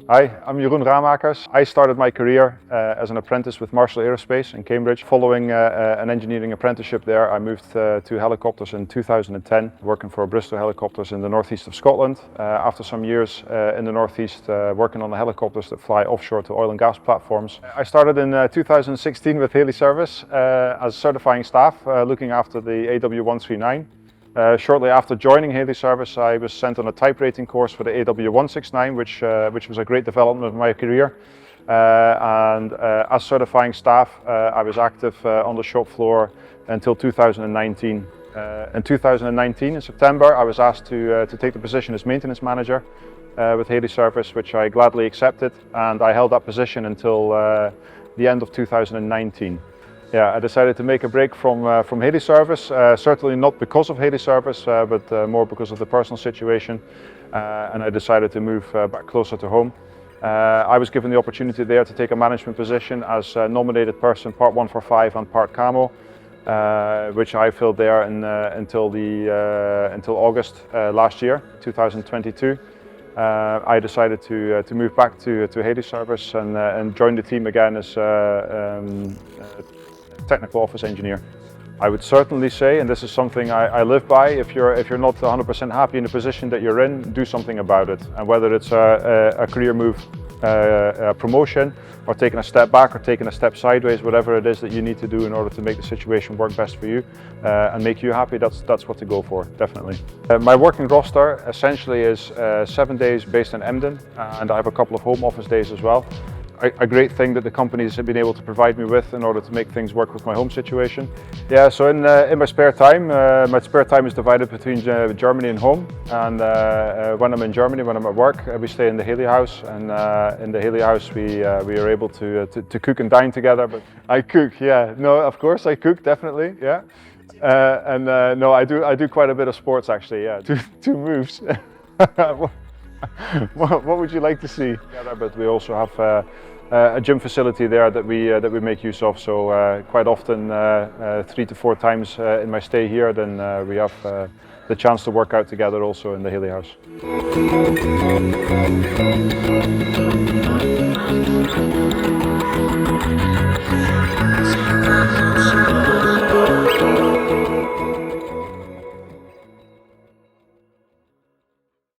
Hi, I'm Jeroen. I started my career as an apprentice with Marshall Aerospace in Cambridge. Following an engineering apprenticeship there, I moved to helicopters in 2010, working for Bristol Helicopters in the northeast of Scotland. After some years in the northeast, working on the helicopters that fly offshore to oil and gas platforms. I started in 2016 with HeliService as certifying staff, looking after the AW139. Shortly after joining HeliService, I was sent on a type rating course for the AW169, which was a great development of my career. As certifying staff, I was active on the shop floor until 2019. In 2019, in September, I was asked to take the position as maintenance manager with HeliService, which I gladly accepted, and I held that position until the end of 2019. Yeah, I decided to make a break from HeliService, certainly not because of HeliService, but more because of the personal situation, and I decided to move back closer to home. I was given the opportunity there to take a management position as a nominated person, Part 145 and Part Camo, which I filled there until August last year, 2022. I decided to move back to HeliService and join the team again as technical office engineer. I would certainly say, and this is something I live by, if you're not 100% happy in the position that you're in, do something about it. And whether it's a career move, a promotion, or taking a step back or taking a step sideways, whatever it is that you need to do in order to make the situation work best for you and make you happy, that's what to go for, definitely. My working roster essentially is 7 days based in Emden, and I have a couple of home office days as well. A great thing that the companies have been able to provide me with in order to make things work with my home situation. Yeah, so in my spare time is divided between Germany and home. And when I'm in Germany, when I'm at work, we stay in the Heli house. And in the Heli house, we are able to cook and dine together. But I cook, yeah. No, of course I cook, definitely, yeah. No, I do quite a bit of sports actually, yeah. Two moves. What would you like to see? But we also have a gym facility there that we make use of. So quite often, 3 to 4 times in my stay here, then we have the chance to work out together also in the Heli house.